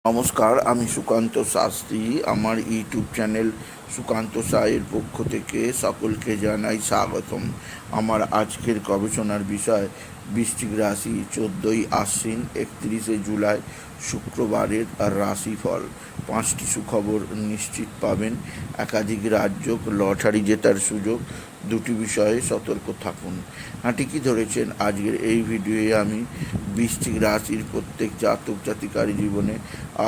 নমস্কার, আমি সুকান্ত শাস্ত্রী। আমার ইউটিউব চ্যানেল সুকান্ত সায়ের পক্ষ থেকে সকলকে জানাই স্বাগতম। আমার আজকের গবেষণার বিষয় বৃশ্চিক রাশি 14ই আশ্বিন 31শে জুলাই শুক্রবারের রাশিফল। 5টি সুখবর নিশ্চিত পাবেন, একাধিক রাজ্য লটারি জেতার সুযোগ, 2টি বিষয়ে সতর্ক থাকুন। ঠিকই ধরেছেন, আজকের এই ভিডিওয়ে আমি বৃশ্চিক রাশির প্রত্যেক জাতক জাতিকার জীবনে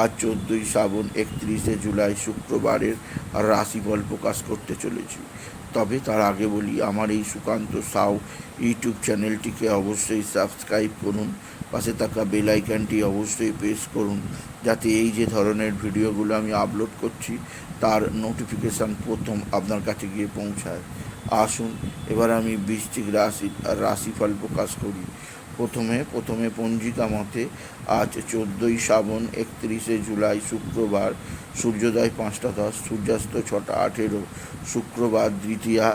আজ 14ই শ্রাবণ 31শে জুলাই শুক্রবারের রাশিফল প্রকাশ করতে চলেছি। তবে তার আগে বলি, আমার এই সুকান্ত সাউ ইউটিউব চ্যানেলটিকে অবশ্যই সাবস্ক্রাইব করুন, পাশে থাকা বেল আইকনটি অবশ্যই প্রেস করুন, যাতে এই যে ধরনের ভিডিওগুলো আমি আপলোড করছি তার নোটিফিকেশান প্রথম আপনার কাছে গিয়ে পৌঁছায়। আসুন এবার আমি বৃশ্চিক রাশিফল প্রকাশ করি। প্রথমে পঞ্জিকা মতে আজ 14ই শ্রাবণ 31শে জুলাই শুক্রবার, সূর্যোদয় 5টা 10, সূর্যাস্ত 6টা 18, শুক্রবার দ্বিতীয়া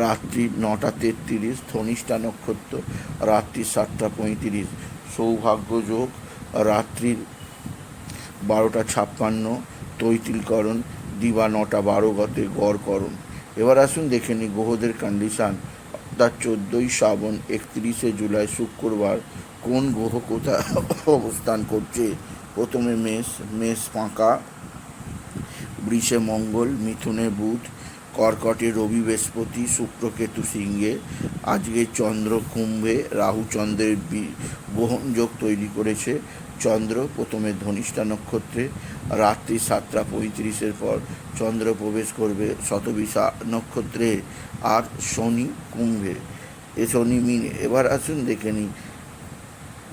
রাত্রি 9টা 33, ধনিষ্ঠা নক্ষত্র রাত্রি 7টা 35, সৌভাগ্য যোগ রাত্রির 12টা 56, তৈতিলকরণ দিবা 9টা 12 গতে গড়করণ। এবার আসুন দেখে নিই গ্রহদের কন্ডিশান। অর্থাৎ 14ই শ্রাবণ 31শে জুলাই শুক্রবার কোন গ্রহ কোথায় অবস্থান করছে। প্রথমে মেষ ফাঁকা, বৃষে মঙ্গল, মিথুনে বুধ, কর্কটে রবি বৃহস্পতি, শুক্র কেতু সিংহে। আজকে চন্দ্র কুম্ভে রাহু চন্দ্রের বহন যোগ তৈরি করেছে। চন্দ্র প্রথমে ধনিষ্ঠা নক্ষত্রে, রাত্রি 7টা 35-এর পর চন্দ্র প্রবেশ করবে শতবিশা নক্ষত্রে, আর শনি কুম্ভে, শনি মিনে। এবার আসুন দেখে নিই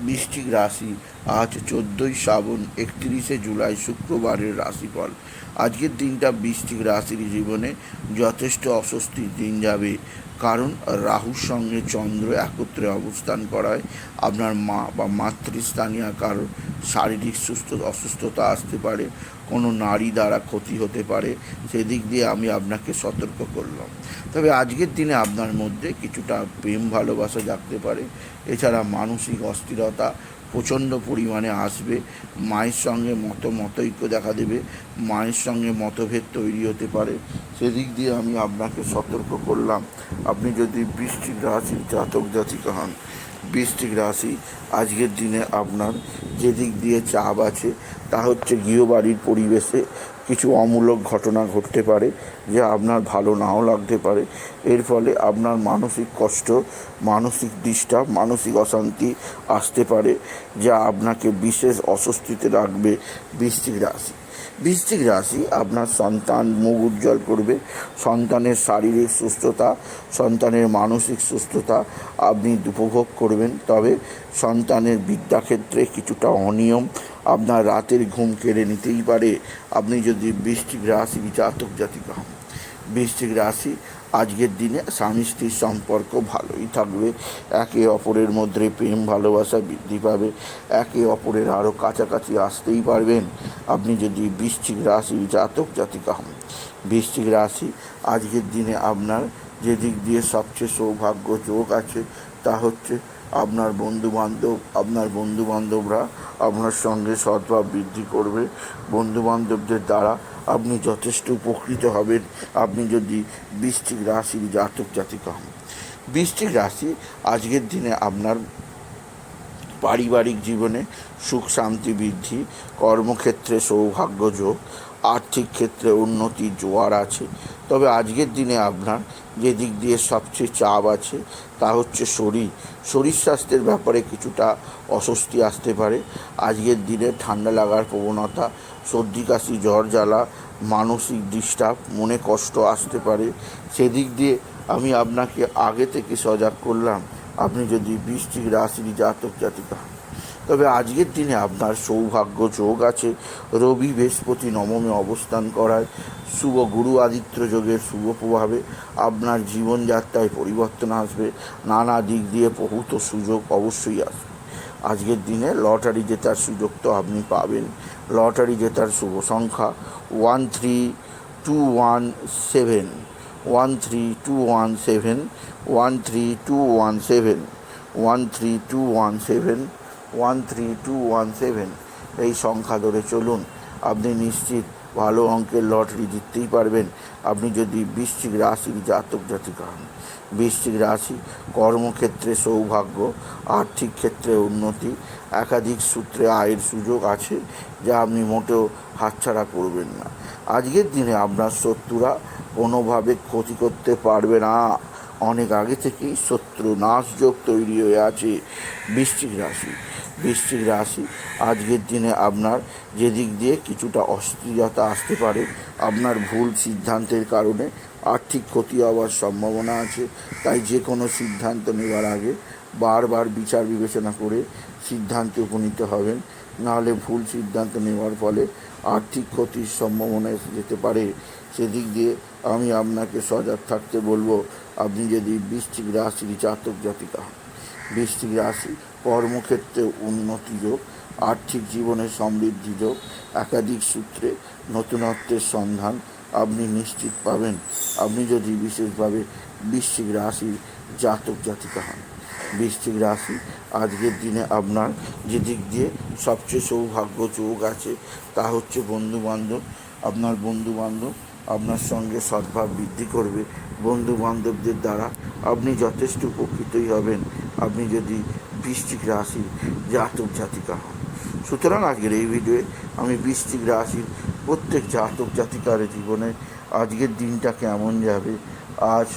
বৃশ্চিক রাশি আজ 14ই শ্রাবণ 31শে জুলাই শুক্রবারের রাশিফল। আজকের দিনটা বৃশ্চিক রাশির জীবনে যথেষ্ট অস্বস্তির দিন যাবে, কারণ রাহুর সঙ্গে চন্দ্র একত্রে অবস্থান করায় আপনার মা বা মাতৃস্থানীয় কারোর শারীরিক অসুস্থতা আসতে পারে, কোনো নারী দ্বারা ক্ষতি হতে পারে। সেদিক দিয়ে আমি আপনাকে সতর্ক করলাম। তবে আজকের দিনে আপনার মধ্যে কিছুটা প্রেম ভালোবাসা জাগতে পারে। এছাড়া মানসিক অস্থিরতা প্রচণ্ড পরিমাণে আসবে। মায়ের সঙ্গে মতৈক্য দেখা দেবে, মায়ের সঙ্গে মতভেদ তৈরি হতে পারে। সেদিক দিয়ে আমি আপনাকে সতর্ক করলাম। আপনি যদি বৃশ্চিক রাশির জাতক জাতিকা হন, বৃশ্চিক রাশি আজকের দিনে আপনার যে দিক দিয়ে চাপ আছে তা হচ্ছে গৃহবাড়ির পরিবেশে কিছু অমূলক ঘটনা ঘটতে পারে, যা আপনার ভালো নাও লাগতে পারে। এর ফলে আপনার মানসিক কষ্ট, মানসিক ডিস্টার্ব, মানসিক অশান্তি আসতে পারে, যা আপনাকে বিশেষ অস্বস্তিতে রাখবে। বৃশ্চিক রাশি আপনার সন্তান মুখ উজ্জ্বল করবে। সন্তানের শারীরিক সুস্থতা, সন্তানের মানসিক সুস্থতা আপনি উপভোগ করবেন। তবে সন্তানের বিদ্যাক্ষেত্রে কিছুটা অনিয়ম আপনার রাতের ঘুম কেড়ে নিতেই পারে, আপনি যদি বৃশ্চিক রাশির জাতক জাতিকা হন। বৃশ্চিক রাশি আজকের দিনে স্বামী স্ত্রীর সম্পর্ক ভালোই থাকবে। একে অপরের মধ্যে প্রেম ভালোবাসা বৃদ্ধি পাবে, একে অপরের আরও কাছাকাছি আসতেই পারবেন, আপনি যদি বৃশ্চিক রাশির জাতক জাতিকা হন। বৃশ্চিক রাশি আজকের দিনে আপনার যে দিক দিয়ে সবচেয়ে সৌভাগ্য যোগ আছে তা হচ্ছে আপনার বন্ধুবান্ধবরা আপনার সঙ্গে সদ্ভাব বৃদ্ধি করবে। বন্ধুবান্ধবদের দ্বারা আপনি যথেষ্ট উপকৃত হবেন, আপনি যদি বৃশ্চিক রাশির জাতক জাতিকা হন। বৃশ্চিক রাশি আজকের দিনে আপনার পারিবারিক জীবনে সুখ শান্তি বৃদ্ধি, কর্মক্ষেত্রে সৌভাগ্য যোগ, আর্থিক ক্ষেত্রে উন্নতির জোয়ার আছে। তবে আজকের দিনে আপনার যে দিক দিয়ে সবচেয়ে চাপ আছে তা হচ্ছে শরীর স্বাস্থ্যের ব্যাপারে কিছুটা অস্বস্তি আসতে পারে। আজকের দিনে ঠান্ডা লাগার প্রবণতা, সর্দি কাশি জ্বর জ্বালা, মানসিক ডিস্টার্ব, মনে কষ্ট আসতে পারে। সেদিক দিয়ে আমি আপনাকে আগে থেকে সজাগ করলাম, আপনি যদি বৃশ্চিক রাশির জাতক জাতিকা হন। তবে আজকের দিনে আপনার সৌভাগ্য যোগ আছে। রবি বৃহস্পতি নবমে অবস্থান করায় শুভ গুরু আদিত্য যোগের শুভ প্রভাবে আপনার জীবনযাত্রায় পরিবর্তন আসবে। নানা দিক দিয়ে বহুত সুযোগ অবশ্যই আসবে। আজকের দিনে লটারি জেতার সুযোগ তো আপনি পাবেন। লটারি জেতার শুভ সংখ্যা 13217, 13217, 13217, 13217, 13217। এই সংখ্যা ধরে চলুন, আপনি নিশ্চিত ভালো অঙ্কের লটারি জিততেই পারবেন আপনি যদি বৃশ্চিক রাশির জাতক জাতিকা হন। বৃশ্চিক রাশি কর্মক্ষেত্রে সৌভাগ্য, আর্থিক ক্ষেত্রে উন্নতি, একাধিক সূত্রে আয়ের সুযোগ আছে যা আপনি মোটেও হাতছাড়া করবেন না। আজকের দিনে আপনার শত্রুরা কোনোভাবে ক্ষতি করতে পারবে না। অনেক আগে থেকেই শত্রু নাশযোগ তৈরি হয়ে আছে বৃশ্চিক রাশি। বৃশ্চিক রাশি আজকের দিনে আপনার যেদিক দিয়ে কিছুটা অস্থিরতা আসতে পারে, আপনার ভুল সিদ্ধান্তের কারণে আর্থিক ক্ষতি হওয়ার সম্ভাবনা আছে। তাই যে কোনো সিদ্ধান্ত নেওয়ার আগে বারবার বিচার বিবেচনা করে সিদ্ধান্তে উপনীত হবেন, নাহলে ভুল সিদ্ধান্ত নেওয়ার ফলে আর্থিক ক্ষতির সম্ভাবনা এসে যেতে পারে। সেদিক দিয়ে আমি আপনাকে সজাগ থাকতে বলবো। আপনি যদি বৃশ্চিক রাশির জাতক জাতিকা হন, বৃশ্চিক রাশি কর্মক্ষেত্রে উন্নতি যোগ, আর্থিক জীবনে সমৃদ্ধি যোগ, একাধিক সূত্রে নতুনত্বের সন্ধান আপনি নিশ্চিত পাবেন আপনি যদি বিশেষভাবে বৃশ্চিক রাশির জাতক জাতিকা হন। বৃশ্চিক রাশি আজকের দিনে আপনার যে দিক দিয়ে সবচেয়ে সৌভাগ্য যোগ আছে তা হচ্ছে বন্ধুবান্ধব। আপনার বন্ধুবান্ধব আপনার সঙ্গে সদ্ভাব বৃদ্ধি করবে। বন্ধুবান্ধবদের দ্বারা আপনি যথেষ্ট উপকৃতই হবেন আপনি যদি বৃশ্চিক রাশির জাতক জাতিকা হন। সুতরাং আজকের এই ভিডিওয়ে আমি বৃশ্চিক রাশির প্রত্যেক জাতক জাতিকার জীবনে আজকের দিনটা কেমন যাবে, আজ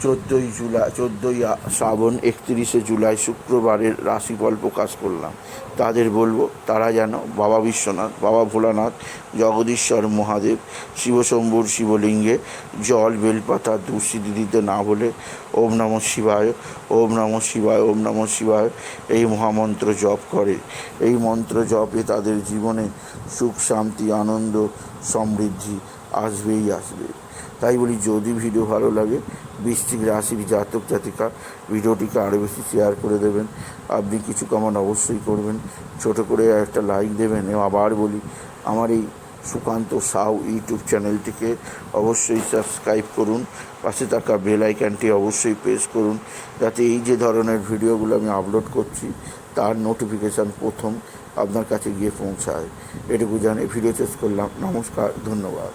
14ই শ্রাবণ 31শে জুলাই শুক্রবারের রাশিফল প্রকাশ করলাম। তাদের বলবো তারা যেন বাবা বিশ্বনাথ, বাবা ভোলানাথ, জগদীশ্বর মহাদেব, শিবশম্ভুর শিবলিঙ্গে জল বেলপাতা দুঃসিদ্ধি দিতে না বলে ওম নমঃ শিবায়, ওম নমঃ শিবায়, ওম নমঃ শিবায় এই মহামন্ত্র জপ করে। এই মন্ত্র জপে তাদের জীবনে সুখ শান্তি আনন্দ সমৃদ্ধি আসবেই আসবে। তাই বলি, যদি ভিডিও ভালো লাগে বৃশ্চিক রাশির জাতক জাতিকা ভিডিওটিকে আরও বেশি শেয়ার করে দেবেন। আপনি কিছু কমেন্ট অবশ্যই করবেন, ছোট করে একটা লাইক দেবেন। এবং আবার বলি, আমার এই সুকান্ত সাউ ইউটিউব চ্যানেলটিকে অবশ্যই সাবস্ক্রাইব করুন, পাশে থাকা বেল আইকনটি অবশ্যই প্রেস করুন, যাতে এই যে ধরনের ভিডিওগুলো আমি আপলোড করছি তার নোটিফিকেশান প্রথম আপনার কাছে গিয়ে পৌঁছায়। এটুকু জানিয়ে ভিডিও শেষ করলাম। নমস্কার, ধন্যবাদ।